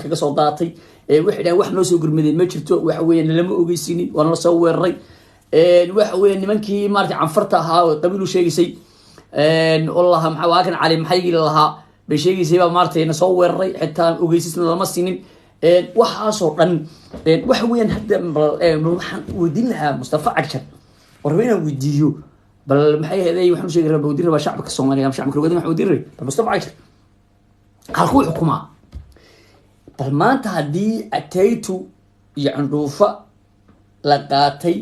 kaga soo daatay wixii dhan wax noo soo gurmaday ma jirto waxa weeyaan lama ogeysinin waana la soo weeraray waxa weeyaan nimankii maartay canfarta ahaa oo qabiil u sheegisay wallahi maxaa waakan cali maxay lahaa bay sheegisay baa maartay na soo weeraray xitaa ogeysisna lama sinin waxaasoo dhan waxa weeyaan hadda waxaan weydiin lahaa Mustafa Cagshar warbayna weydiiyo bal maxay haday waxaan sheegay rabaa weydiin rabaa shacabka Soomaaliya shacabka wadana wax weydiin rabaa Mustafa Cagshar halkuu xukumaa bal maanta haddii ataytu iyo candhuufa la qaatay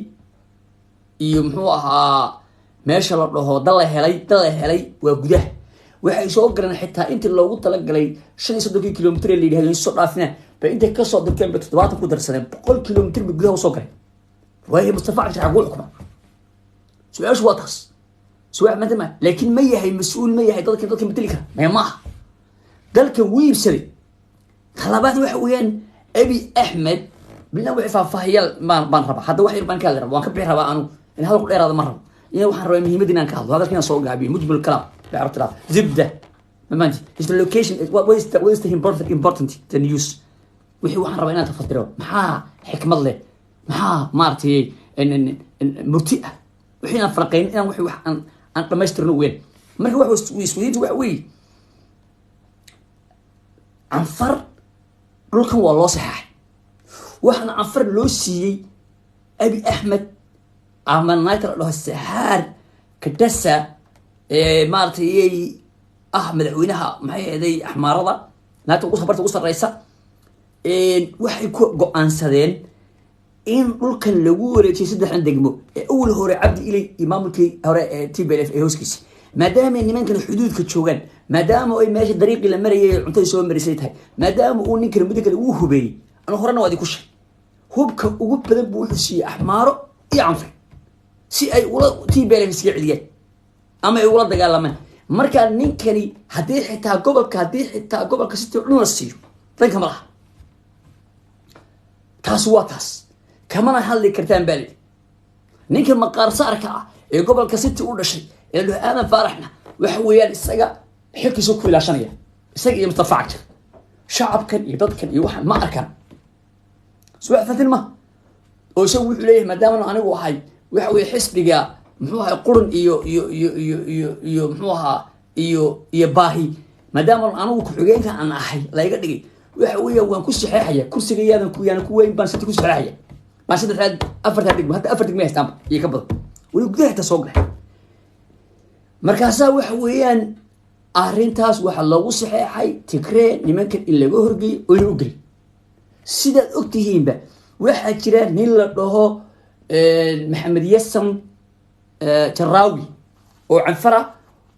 iyo muxuu ahaa meesha la dhaho dal la helay waa gudaha waxay soo garan xitaa intii loogu talagalay 35 kilomitir ee leeyahay soo dhaafina ba inta ka soo dirteen 70 ku darsadeen 100 kilomitir gudaha soo garay way Mustafa Cagshar xaquu xukuma su'aashu waa taas su'aal madama laakiin ma yahay mas'uul ma yahay dadka matalika ma dalka wiibsaday خلابات وحويان أبي أحمد بلنا وحفا فهيال بان ربا هذا واحد بان كالر وان كبير ربا أنو إن هذا كل هذا مرة إنه واحد رأي مهم دينا كهذا هذا كنا صوغ عبي مجمل الكلام بعرفت لا زبدة ما مانتي is the location what is the important the news وحي واحد ربا إنها تفضله محا حكمة الله محا مارتي إن مرتئة وحينا فرقين إن وحي واحد أن مايسترنو وين مرة واحد ويسويد وحوي عنفر dhulkan waa loo saxay waxana afar loo siiyay abi ahmed ahmed naytar loo saxaar kadasa maartay madaxweynaha maxay ahaday axmaarada naytar ugu sabarta ugu sareysa waxay ku go'aansadeen in dhulkan lagu wareejiyo saddexdan degmo ee awal hore cabdi ilay imaamkii hore TPLF ee hooskiisa maadaama nimankan xuduudka joogan maadaama ay meesha dariiqi la marayay cuntada soo marisay tahay maadaama uu ninkan muddo kale uu hubeeyay ana horena wadi ku sheeg hubka ugu badan buu xusiyay axmaaro iyo canfar si ay ula TPLF iska ciliyay ama ay ula dagaalamaan marka ninkani hadii xitaa gobolka si uu la siiyo danka malaha taas waa taas kamana hadli kartaan bali ninka maqaar saarka ee gobolka city u dhashay ee loo aadan faaraxna waxa weeyaan isaga xilkiisu ku ilaashanaya isaga iyo Mustafa Cagshar shacabkan iyo dadkan iyo waxan ma arkan su'aal fadil ma oo soo wuxuu leeyahay maadaama anigu ahay waxa weey xisbiga muxuu ahay quran iyo muxuu ahaa iyo baahi maadaama anigu ku xigeenka aan ahay la iga dhigay waxa weey waan ku saxeexaya kursigayaadan ku yaan ku weyn baan sidii ku saxeexaya ma saddex afar degmo hadda afar degmo haystaan iyo ka badan wali gudaha ta soo galay markaasa waxa weeyaan arrintaas waxa lagu saxeexay Tigray nimanka in laga horgeey oo inuu gal sida ogtihiinba waxa jira nin la dhaho Maxamed Yassam Jarrawi oo canfara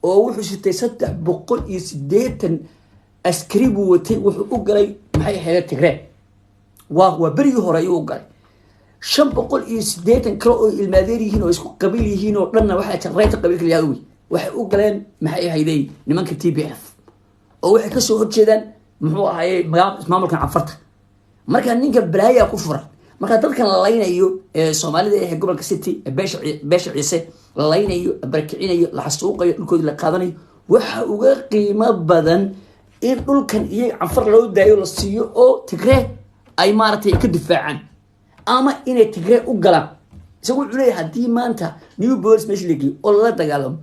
oo wuxuu sitay 380 askari buu watay wuxuu u galay maxay ahayd Tigray waa bari hore ayuu galay 580 kilo oo ilmaadeer yihiin oo isku qabiil yihiin oo dhanna waxa jarrayta qabiilka yahay waxay u galeen maxay ahaydey nimanka TPLF oo waxay ka soo horjeedaan muxuu ahaayay maamulkan canfarta marka ninka balaaya ku furan marka dadkan la laynayo ee Soomaalida ee gobolka city beesha ciise la laynayo barkicinayo la xasuuqayo dhulkooda la qaadanayo waxa uga qiimo badan in dhulkan iyo canfar loo daayo la siiyo oo Tigray ay maartay ka difaacaan ama inay Tigray u galaan isagu wuxuu leeyahay hadii maanta new boards meesha ligi oo la dagaalamo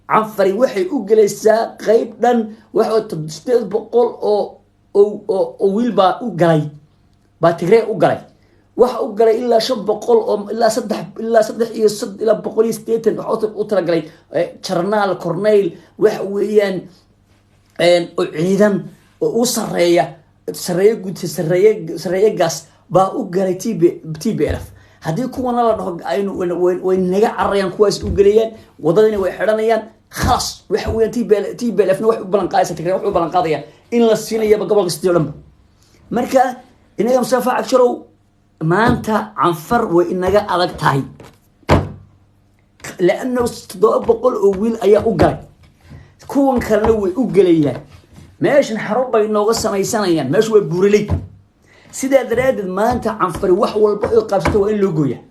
canfari waxay u galaysaa qayb dhan waxa 800 oo wiilba u galay ba Tigray u galay waxa u galay ilaa 500 oo ilaa 3 iyo 180 waxa u tala galay jarnaal corneyl waxa weeyaan oo ciidan oo u sareeya gas ba u galay TPLF hadii kuwana la dhaho aynu way naga carayaan kuwaas u galayaan wadadina way xiranayaan خلاص وحوي TPLF نوح بلان قايسة تكرر وحوي بلان قاضية إن الصينية بقبل قصدي مركا إنك مسافة عشرة ما أنت عنفر وإنك ألق تاي لأنه بقول أول أي أقل كون خلوي أقلية ماش نحرب إنه قصة ما يسنين ماش هو بورلي سيدا دراد ما أنت عنفر وحول بقى قابسته وإن لقوية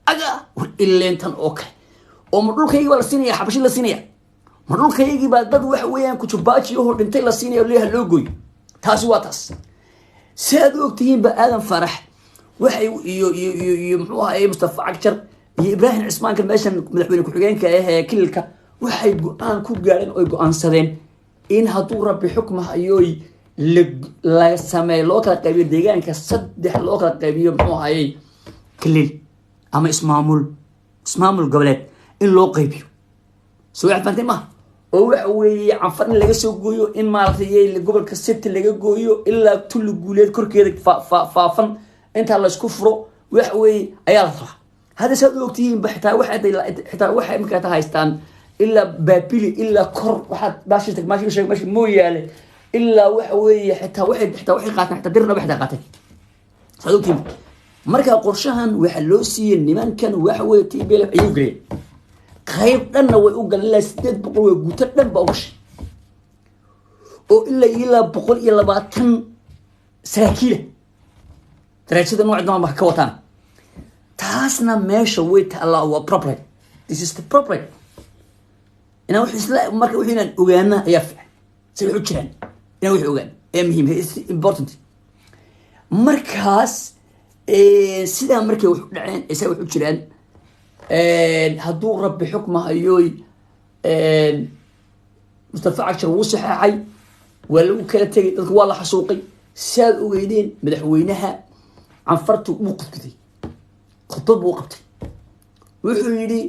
أجا إلا أنت أوكي ومرلوكيغي با la siinaya xabashi la siinaya marlulkaygi ba dad wax weeyaan ku jubaaji oo dhintay la siinaya leeyahay loo gooy taasi waa taas saad ogtihiin ba aadan farax waxay iyo muxuu ahaa Mustafa Cagjar iyo Ibrahim Cismaan kan meeshan madaxweyne ku-xigeenka ee kililka waxay go'aan ku gaareen oo go'aansadeen in hadduu rabbi xukmahayoy la sameeyo loo kala qaybiyo deegaanka saddex loo kala qaybiyo muxuu ahaayey kilil ama ismaamul goboleed in loo qaybiyo soo waxaantii ma oo waxa weeye canfar in laga soo gooyo in maartay gobolka City laga gooyo ilaa Tulu Guuleed korkeeda faafan inta la isku furo waxa weeye ayaa la rabaa hada saad ogtihiin xitaa waxay markaa ta haystaan ilaa baabili ilaa kor waxaad baashitag maashi mooyaale ilaa waxa weeye xitaa waxay qaataan xitaa dirna waxay qaateen saad ogtihiin marka qorshahan waxa loo siiyay nimankan waxa weeye TPLF ayuu galay qayb dhanna way u galeen 800 way guuta dhan ba ugash oo ilaa 120 saraakiil taraajada nooc ma ka wataan taasna meesha way taala waa problem this is the problem ina wax isla marka waxaan ogaana ayaa fiican si wax u jiraan ina wax ogaan ee muhiim is important markaas sida markay wax dhaceen isa wax u jiraan hadduu rabbi xukmahayoy Mustafa Cagjar wuu saxaxay waa lagu kala tagay dadku waa la xasuuqay saad ogeydeen madaxweynaha canfartu uu qodbay khudbad buu qabtay wuxuu yiri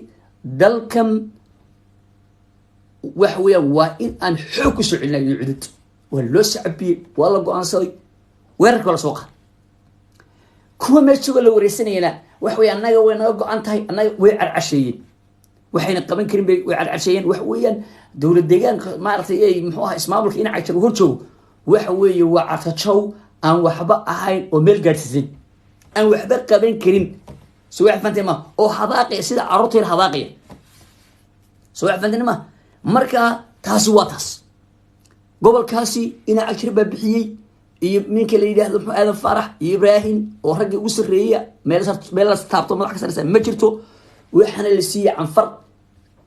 dalkan wax weeyaan waa in aan xoog ku soo celinayo cudud waa loo sacbiyay waa la go'aansaday weerarka la soo qaad kuwa meesha la wareysanaynaa wax weeyaan anaga way naga go'an tahay anaga way carcashayeen waxayna qaban karin bay way carcashayeen wax weeyaan dawlad deegaanka maartay ay muxuu ahaa ismaamulka in Cagjar hor joogo waxa weeye waa cartajow aan waxba ahayn oo meel gaarsiin aan waxba qaban karin soo wax fantama oo hadaaqay sida carruurta hadaaqay soo wax fantama marka taasi waa taas gobolkaasi in Cagjar baa bixiyay iyo minka la yiraahdo aadan farax iyo Ibrahim oo ragga ugu sareeya meel la taabto madax ka sareysa ma jirto waxana la siiyay canfar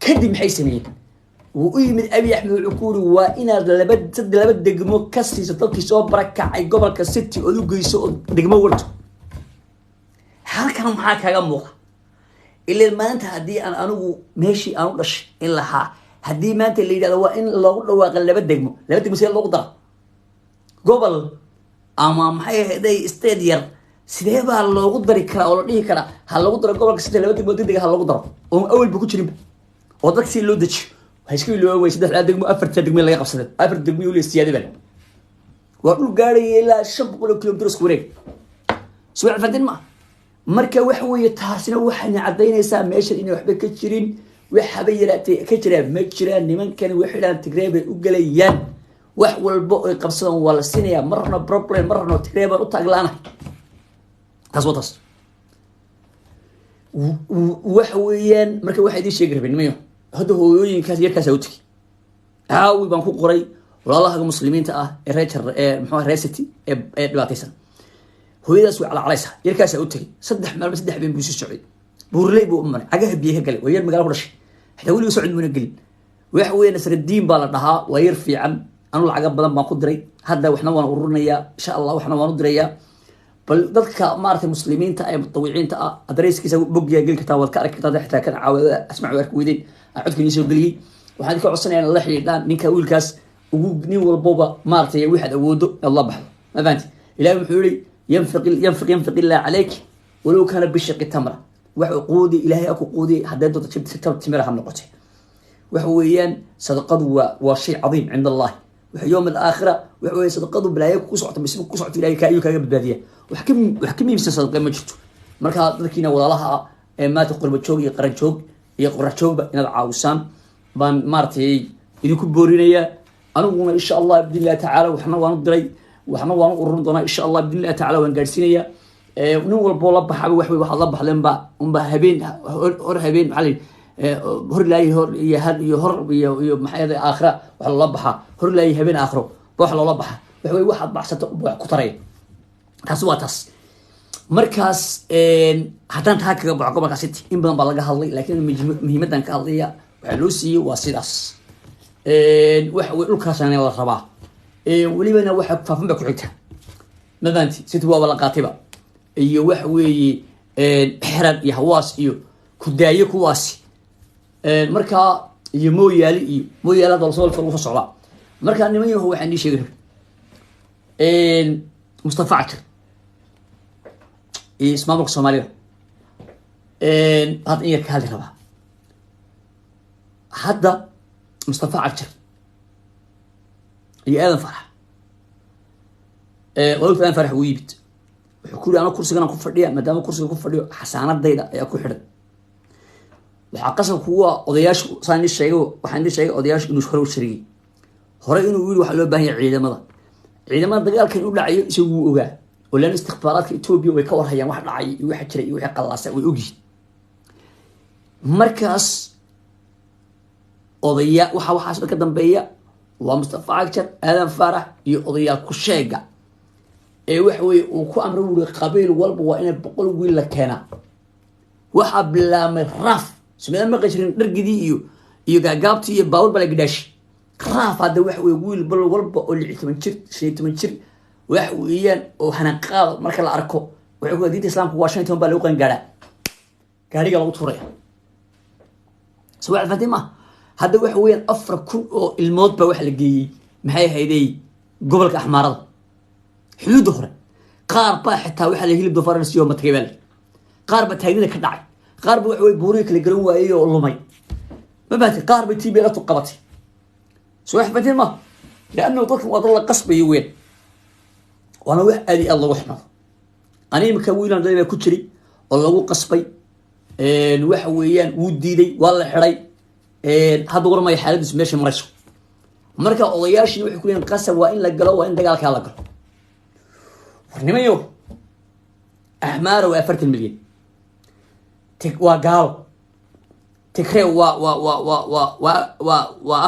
kadib maxay sameeyeen uu yimid Abiy Ahmed Cukuri waa inaad laba degmo ka siiso dadkii soo barakacay gobolka City oo u geyso degmo warto halkan maxaa kaaga muuqda ilaa maanta hadii aan anigu meeshii aan u dhashay in lahaa hadii maanta la yiraahdo waa in loogu dhawaaqo laba degmo si loogu daro gobol ama maxay ahayd stadium sidee baa loogu dari karaa oo la dhihi karaa ha lagu daro gobolka City laba degmo degdeg ha lagu daro oo awal buu ku jirin oo dadka si loo dajiyo hayskii loo way saddex degmo afar degmo laga qabsaday afar degmo oo siyaadada bal waa dhul gaaray ilaa 500 kilomitir isku wareeg soo fadin ma marka wax weeye taasina waxay cadeynaysaa meesha in waxba ka jirin waxa bay yiraatay ka jiraan ma jiraan nimankan waxaan Tigray bay u galayaan wax walba oo qabsadaan wala sinaya marna problem marna Tigray baan u taglaana taas wax weeyaan marka waxa idin sheegay rabnimayo hada hooyooyinkaas yarkaas u tagi aawi baan ku qoray walaalaha muslimiinta ah ee reejar muxuu reesiti ee dhibaataysan hooyadaas way calaalaysa yarkaas u tagi saddex been buu socday buurley buu umar agaha biyaha galay way yar magaalo ku dhashay xita wali socod muna galin wax weeyaan Nasruddin baa la dhahaa waa yar fiican anu lacag badan baan ku diray hadda waxna waan ururinayaa insha Allah waxna waan u dirayaa bal dadka maartay muslimiinta ay mutawiciinta ah adreyskiisa boggiga gal kartaa wad ka arki kartaa xitaa kan caawada asmac warka weydin codkii soo galiyay waxaan ka codsanayaa la xiriiraan ninka wiilkaas ugu nin walbaba maartay waxaad awoodo Allah baxdo ma faanti ilaahay wuxuu yiri ينفق الله عليك ولو كان بشق تمره وعقودي إلهي أكو قودي حدد تكتب تمرها النقطة وحويان صدقة وشيء عظيم عند الله ويوم الآخرة وحوي صدقة بلا يكو سعة بسمك سعة إلهي كأيو كأيو بالبادية وحكم يمسى صدقة ما جبته مركها ذكينا ولا لها ما تقرب تشوق يقرأ تشوق إن العاوسان بان مارتي إذا كبورينيا أنا إن شاء الله بإذن الله تعالى وحنا وندري waxna waan u ururin doonaa insha Allah bidillah ta'ala waan gaarsiinaya nin walba la baxay wax way waxa la baxleen ba habeen macallin hor ilaahay hor iyo had iyo hor iyo maxayada aakhira wax la baxa hor ilaahay habeen aakhiro wax la baxa wax way waxa baxsato wax ku taray taas waa taas markaas haddaan taa kaga baxo gobolka City in badan baa laga hadlay laakiin muhiimadan ka hadlaya waxa loo siiyay waa sidaas wax way dhulkaas aan la rabaa وليبنا واحد فافن بكحتها ما فهمتي ست هو ولا قاطبة iyo wax weeye xirad iyo hawaas iyo kudaayo kuwaasi marka iyo mooyaala dal soo lagu socda marka niman yahow waxaan ii sheegay Mustafa Akir ismaamulka Soomaaliya هذا إيه كهذا ربع هذا مصطفى عكر آدم فرح قلت آدم فرح ويبت وحكولي أنا كرسي أنا كفر ليه ما دام كرسي كفر ليه حسانات ضيدة يا كحرد وحقصه هو قضياش صار الشيء وحندي شيء قضياش إنه شخروا الشري هراء إنه يقول وحلو باهي عيدما دقال كان يقول عيو يسوي وجا ولا الاستخبارات إثيوبيا ويكور هي واحد عي واحد شري واحد قلاص ويوجي مركز قضية وحاس بكدم بيا ومصطفى عكر آدم فرح يقضية كشجع وحوي وكو أمره قبيل والب وإن بقول ويلا كنا وحبل من رف سمعنا ما قشرين نرجدي يجابتي باول بلا قداش خاف هذا وحوي ويل بل والب اللي تمنشر شيء تمنشر وحويان وحنقال مركز الأركو وحوي دين الإسلام واشنطن بلوقن قاري قالوا توريه سواء الفاتمة هذا وحويان أفر كل الموت بوح لقي محي هيدي قبلك أحمر حلو ظهره قارب حتى وحلا هيل بدفرنس يوم تقبل قارب تهيدنا كدعي قارب وحوي بوريك اللي قروا أيه والله مي ما باتي قارب تيبي لا تقبتي سواء الفاتمة لأنه طفل وضل قصبي وين وأنا وحدي الله وحنا أنا مكوينا زي ما كتري الله قصبي وحويان وديدي والله حري هذا ورما يحالد ماشي مرشو marka odayaashii waxay ku yeen qasab waa in la galo waa in dagaalka la galo farnimayo ahmar waa 40 milyan tik waa gaal tikre waa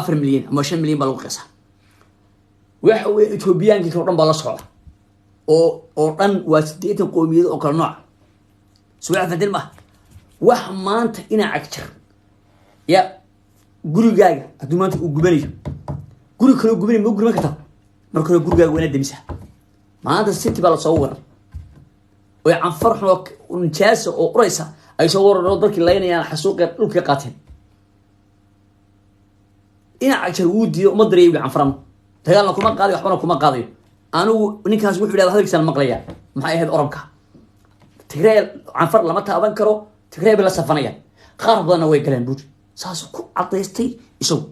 4 milyan ama 5 milyan baa lagu qiyaasaa waxa way Ethiopiaanki oo dhan baa la socda oo dhan waa 80 qoomiyad oo kala nooc suuqa fadil ma wax maanta ina cagjar ya gurigaaga haduu maanta uu gubanayo guri kale gubanayo ma gurman kartaa marka gurigaaga waa damisa maanta city baa la soo warar oo aan farxno unjaas oo qoraysa ay soo wararo dadkii leeynayaan xasuuq dhulka qaateen ina cagjar uu diido uma dareeyo aan farxno dagaalna kuma qaadayo waxbana kuma qaadayo anigu ninkaas wuxuu yiraahdaa hadalkiisa maqlaya maxay ahayd oranka tigreey aan far lama taaban karo tigreey bila safanaya qaar badan way galeen buud saas ku cadeystay isagu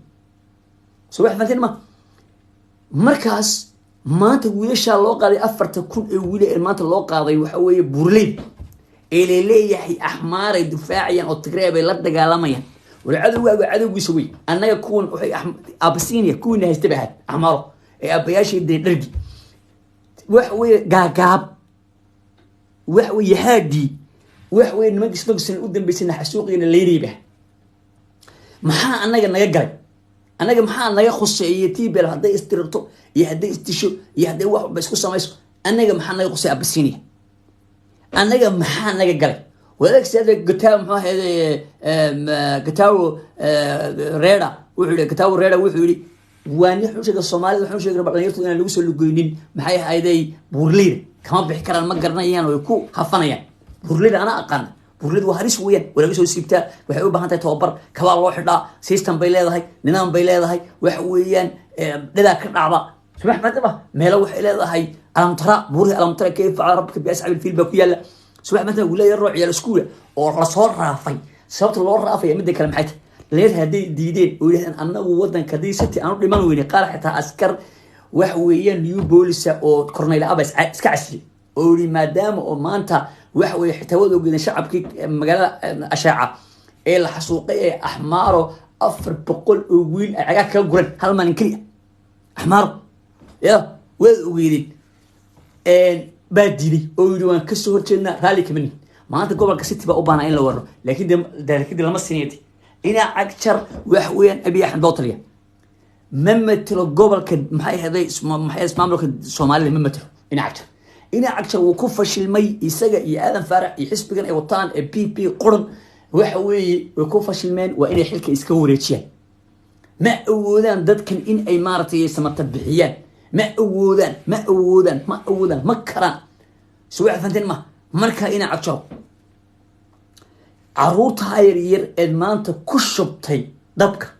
soo wax fadin ma markaas maanta wiilasha loo qaaday 40,000 ee wiil ee maanta loo qaaday waxa weeye burleed ee leeyahay ahmaaray difaaciyan oo tigreey bay la dagaalamayaan wala cadowgiisa way annaga kuwan waxay abasiiniya kuwan haysta bahad ahmaaro ee abayaashii dhergi wax weeye gaagaab wax weeye haadi wax weeye nimankiisna u dambeysana xasuuqina leeyahay maxaa annaga naga galay annaga maxaa naga khuseeyay tiibel haday istirto iyo haday istisho iyo haday wax ba isku samayso annaga maxaa naga khusay abasiiniya annaga maxaa naga galay wadaag sida gataw maxaa heeday gataw reeda wuxuu yiri waani xushiga Soomaalida wuxuu sheegay dhalinyartu inaan lagu soo lugoynin maxay hayday burleed kama bixi karaan ma garanayaan oo ku hafanayaan burleed ana aqaan burleed waa haris weeyaan walaga soo siibtaa waxay u baahan tahay tababar kaba loo xidhaa system bay leedahay nidaam bay leedahay wax weeyaan dhada ka dhacda subax madaba meelo waxay leedahay alamtara kayfa rabbka bi as'ab al-fil ba ku yala subax madaba walaay rooc yar iskuula oo la soo raafay sababta loo raafay mid kale maxay leer hadii diideen oo yiraahdaan annagu wadanka diisati aanu dhiman weyne qaar xitaa askar wax weeyaan new police oo cornel abas iska casli oo maadaama oo maanta wax weey xitaa wada ogeeyeen shacabkii magaalada ashaaca ee la xasuuqay ee ahmaaro 400 oo wiil ayaga ka guran hal maalin kaliya ahmaaro ya wada ogeeyeen baadili oo yiri waan ka soo horjeedna raali kamani maanta gobolka city ba u baana in la waro laakiin lama sinayay ina cagjar wax weeyaan abi axmed bootliya mamatlo gobolka maxay haday ismaamulka Soomaaliya mamatlo ina cagjar wuu ku fashilmay isaga iyo aadan faarax iyo xisbigan ay wataan ee PP qoran waxa weeye way ku fashilmeen waa inay xilka iska wareejiyaan ma awoodaan dadkan in ay maartay samata bixiyaan ما أودان ما كران سواء فانتين ما مركا إنا عجو عروتها يرير إدمانتا كشبتي دبك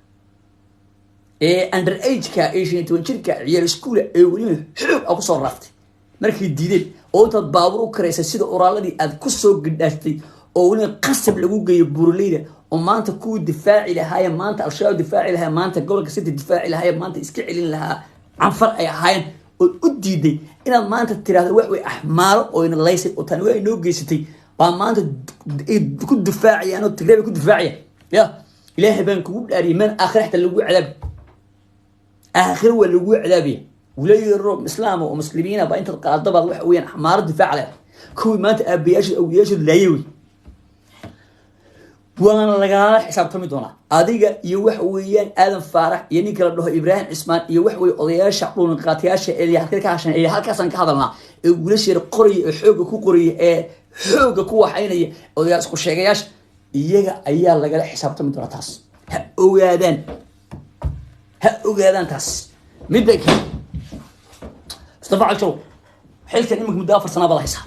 أندر إيج كا إيشين توانشير عيال سكولة ولينا حلو أكو صور رافتي مركي ديدين أو تدبابرو كريسا سيدا أورالدي أد كسو قداشتي أو ولينا قصب لغوغي بورليدا ومانتا كو دفاعي لهايا مانتا الشباب دفاعي لها مانتا قولك سيدا دفاعي لهايا مانتا اسكعلين لها عنفر أي هايان وديدي إنا مانتا تراهد وحوي أحمارو أو إنا ليسي أو تنوي نوغيستي ومانتا كو دفاعي أنا تقريبا كو دفاعي يا إلهي بان كو الأريمان آخر حتى اللي عذابي آخر هو اللي عذابي ولا يروم إسلام ومسلمين بقى أنت القاعدة وحويا أحمار الدفاع عليه كوي مانتا أبياش أو ياجد لا يوي وانا لغا حساب تمي دونا اديغا iyo wax weeyaan aadan faarax iyo nin kala dhaho ibraahim cismaan iyo wax weey odayaasha dhulun qaatiyaasha ee halka ka hashan ee halkaasan ka hadalnaa ee guulasheer qoriyo ee xooga ku qoriyo ee xooga ku waxaynaya odayaas ku sheegayaasha iyaga ayaa laga xisaab tami doona taas ha ogaadaan taas midda kale Mustafa Alshaw xilkan imika muddo 4 sano baa haysa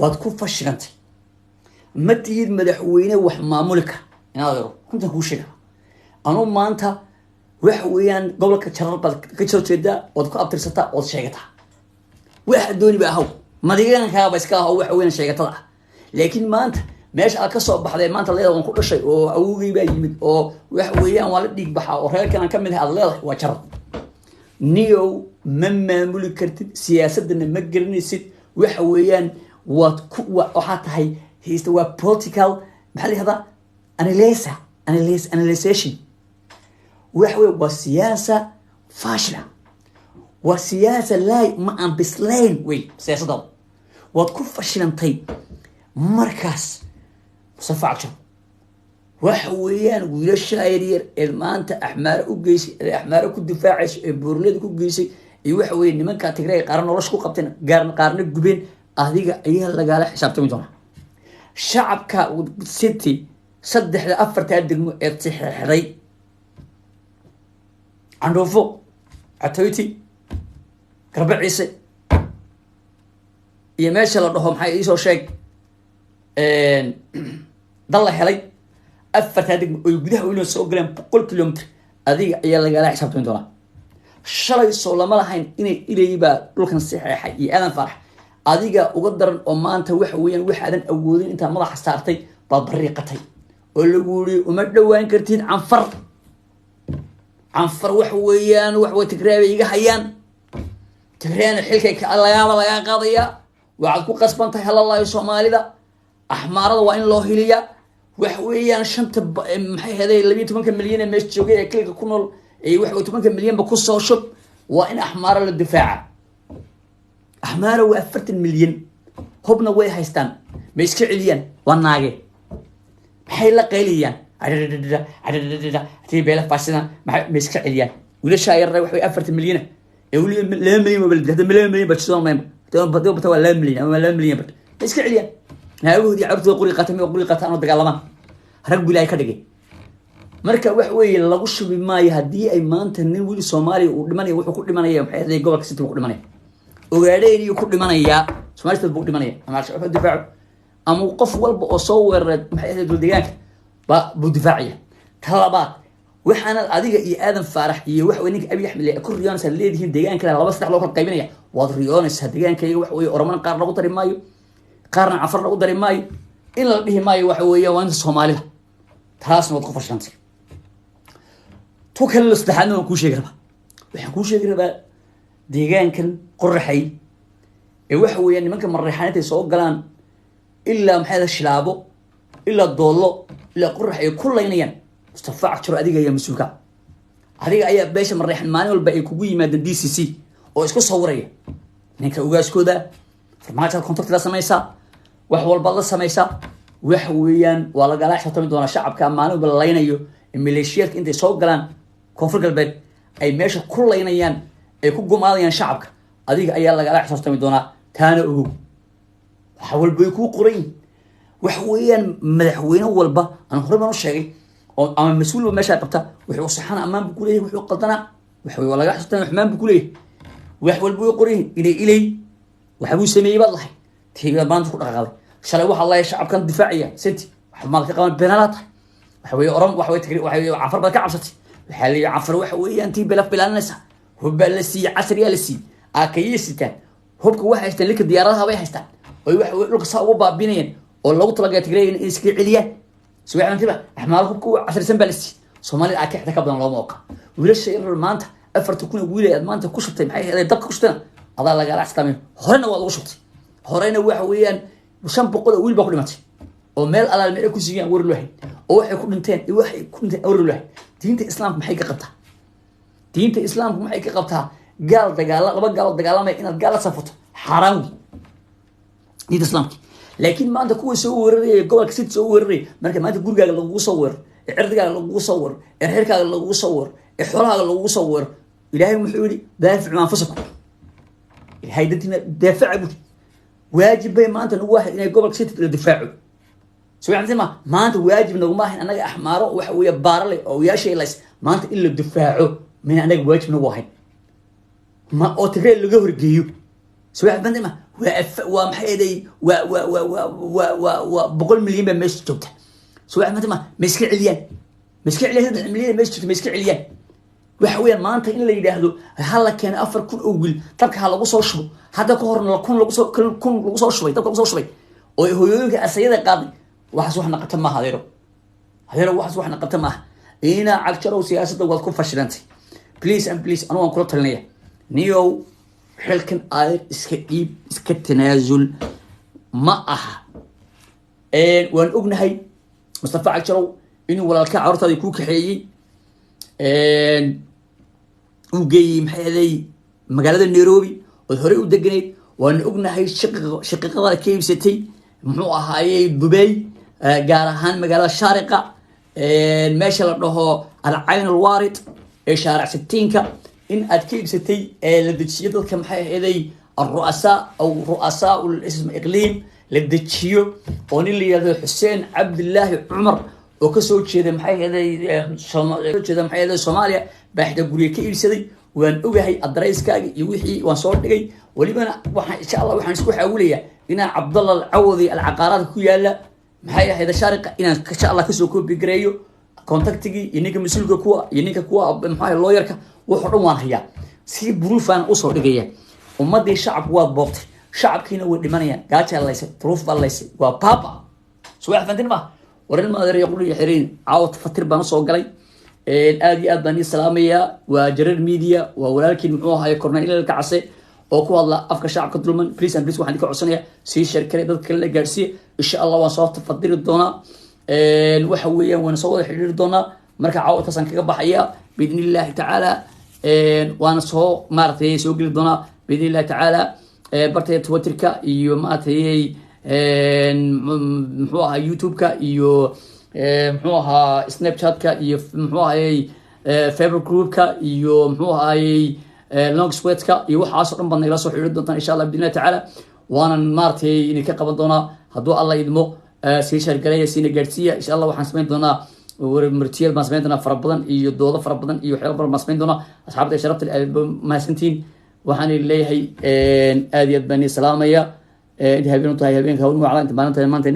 waad ku fashilantay ما تيجي مدحوينه وح معمولك ناظره كنت هوشيك أنا ما أنت وحويان قبلك تشرب كتشرب تدا وتكو أبتر ستا وتشيكتها واحد دوني بقى هو ما ديجان كها بس كها هو وحويان شيكتها لكن ما أنت ماش أكسر بحذا ما أنت الليل ونقول شيء أو جيبه يمد أو وحويان والديك بحا وهاي كان كمل هذا الليل وشرب نيو مما ملكت سياسة إن مجرني ست وحويان وحتى هي هي political محل هذا analyzation وحوي وسياسة فاشلة وسياسة لا ما أم بسلين وي سياسة ضل وتكون فاشلة طيب مركز مصطفى عكشو وحويان ويلا الشايرير المانتا أحمار وجيسي الأحمار كدفاعش بورليد كوجيسي يوحوي إن من كاتجري قارن ولا شكو قبتين قارن الجبين أهديك أيها اللي قال حساب تميتونه شعبك سيتي صدح لأفر تقدم ارتحري عنده فوق عتويتي ربع عيسى يا ماشي لهم حي يسوي شيء ضل حلي أفر تقدم ويقدح وينو سوق لهم بقول كيلومتر هذه يلا قال حساب $20 شلي الصولة ما لحين إلى يبقى لكن الصحيح حي أنا فرح adiga uga daran oo maanta wax weeyaan wax aadan awoodin inta madax saartay baad bariiqatay oo lagu yiri uma dhawaan kartid canfar wax weeyaan wax way tigraabay iga hayaan tigraan xilkay ka laga qaadaya waxaad ku qasbantahay halalaayo Soomaalida ahmaarada waa in loo hiliya wax weeyaan shanta maxay haday 12 milyan ee meesh joogay ee kilka ku nool ee wax 12 milyan ba ku soo shub waa in ahmaara la difaaca أحماره وأفرت المليون هبنا وين هيستان ما يسكع ليان والناقي حيلا قيليان عدد تيبيلا فاشنا ما يسكع ليان ولا شاير روح أفرت المليون يقول لا مليون بلد هذا مليون بتشتغل ما بدو بتوه لا مليون أما لا مليون بلد ما يسكع ليان هاو دي عرض وقولي قاتم وقولي قاتم ودق الله ما رجع بلاي كدقي مركا وحوي لغش بما يهدي أي مان تنين ولي سومالي ودماني وحكو دماني يوم حيث يقول لك ست وحكو دماني وغادي يكون دمانيا سمعت البوق دمانيا ما عرفش الدفاع أما وقف والب أصور محيط الدجاج بدفاعية طلبات وحنا أديك إيه آدم فرح إيه وحوينك أبي يحمل كل ريانس اللي ده الدجاج كده لو بس تحلو كل قيمية وضريانس هالدجاج كي وحوي ورمان قارن قدر مايو قارن عفر قدر مايو إلا به مايو وحويه وانت الصومالي تراس نوقف الشمس توكل استحنا وكل شيء قربا وحكون شيء قربا دجاج كان قرحي وحوي يعني ممكن مريحانات يسوق قلان إلا محيط الشلابو إلا الضولو إلا قرحي كل ينين استفاع كتير أديك يا مسوكا أديك أي باش مريحان ماني والباقي كوجي مادة دي سي سي أو إسكو صورية نيك أوجاش كودا فرماجة الكونتاكت لا سميسا وحول بالله سميسا وحويان ولا قلاش حتى من شعب كان ماني باللينيو الميليشيات أنت يسوق قلان كونفرق البيت أي ماشي كل ينين أي كوجو ماليان شعبك أديك أي الله قلاش حتى من تانا أهو حاول بيكو قرين وحويان مدحوين والبا أنا خرب أنا شيء أو أما مسؤول وماشي قبته وحوي صحنا أمام بكله وحوي قلتنا وحوي ولا جاح ستنا حمام بكله وحول بو يقرين إلي وحبو سمي بالله تيجي ما نفكر غالي شلون واحد الله يشعب كان دفاعية ستي مالك قام بنالات وحوي أورام وحوي تجري وحوي عفر بدك عبستي الحالي عفر وحوي أنتي بلا نسا هو بلسي عسرية لسي أكيستان هو كواحد يستهلك الديارها ويحستان ويحوي لك صاوب بابينين والله طلع تجري إسكي عليا سوي عن تبع أحمر هو كوا 10 سنة بلسي Soomaaliya aa ka xigta ka badan loo mooqa wiilasha in maanta afarta kun wiilay maanta ku shubtay maxay heeday dabka ku shubtay adaa laga raacsamay horena waa lagu shubtay horena waxa weeyaan 500 wiil baa ku dhimatay oo meel alaal meel ku siiyaan war loo hay oo waxay ku dhinteen waxay ku dhinteen war loo hay diinta islaamka maxay ka qabtaa diinta islaamka maxay ka qabtaa gaal dagaal laba gaal dagaalamay inaad gaal safato xaraam diinta islaamka laakiin maanta kuwa soo weeraray gobolka City soo weeraray marka maanta gurigaaga lagu soo weerar عردك لو صور الحركة لو صور الحرها لو صور إلهي محولي دافع مع أنفسكم هاي دتنا دافع واجب ما أنت واحد إنه قبل ستة الدفاع سوي عن ما أنت واجب إنه ما أنا أحمره ويا بارلي أو يا شيء ليس ما أنت إلا الدفاع من أنا واجب إنه واحد ما أتغير اللي جوهر جيو سوي عن ما ومحيدي وبقول مليون مش تبته سوي عن ما مسك عليان هذا مليون مسك عليان وحويا ما أنت إلا يدهدو هلا كان أفر كل أول ترك هلا وصل شو هذا كهرنا كون لقص كون لقص شوي تبقى لقص شوي وهو يجي السيدة قاضي واحد وحنا قتل ما هذيرو واحد وحنا قتل ما هنا عكشروا سياسة والكون فشلنتي بليز أنا وأنكر تلنيه نيو حلكن اسكيب اسكتنازل ما وأن أبنهي مصطفى عكشروا إنه ولا كعرض يكون كحيي وجاي محلي مقالة نيروبي والهري ودقني وأنا أبنهي شقيقة كيف ستي محوها هاي دبي جارهان مقالة شارقة ماشي له العين الوارد شارع 60 إن أتكيب ستي للدتشيو كم هذي الرؤساء أو رؤساء الاسم إقليم للدتشيو ونيلي هذا حسين عبد الله عمر وكسوت شيء ذا محي هذا الصوماليا بعد قرية كيف سدي وأن أوجهي الدريس كاجي يوحي وانصور دقي ولبنا إن شاء الله وحنسكو حولية إن عبد الله العوضي العقارات كويلا محي هذا شارقة إن شاء الله كسوكو بجريو كونتاكتي ينيك مسؤول كوا ينيك كوا محي اللويرك وحرمان هي سي بروفان أصور دقيقة ومدي الشعب وابوت شعب كينا ودمانيا قاتل الله يسي بروف الله يسي وبابا سواء فانتين ما ورين ما ذري يقولوا يحرين عاوت فتر بانصو قلي الآدي آداني السلامية وجرير ميديا ولكن معوها يكورنا إلى الكعسي وكو الله أفكار شعب كدلمان بليس أن بليس وحن ديكو عصانيا سي شركة ضد كل قارسي إن شاء الله وانصوات تفضير الدونا الوحوية ونصوات الحرير الدونا مركا عاوت تصان كقبحية بإذن الله تعالى ونصو مارتي سوقي الدونا بإذن الله تعالى برتي تويتركا iyo maatay muxuu ahaa youtube-ka iyo muxuu ahaa snapchat-ka iyo muxuu ahaa facebook group-ka iyo muxuu ahaa long sweat-ka iyo waxaas oo dhan baan nagala soo xiriiri doontaan insha Allah bidna taala waana maartay inay ka qaban doona haduu Allah idmo si shargalaya sina gaarsiya insha Allah waxaan sameyn doonaa martiyad baan sameyn doonaa fara badan iyo doodo fara badan iyo waxyaabo badan baan sameyn doonaa asxaabta sharafta mahadsantiin waxaan leeyahay aad iyo aad baan salaamaya inta habeen u tahay habeenka hawlmo calaanta maanta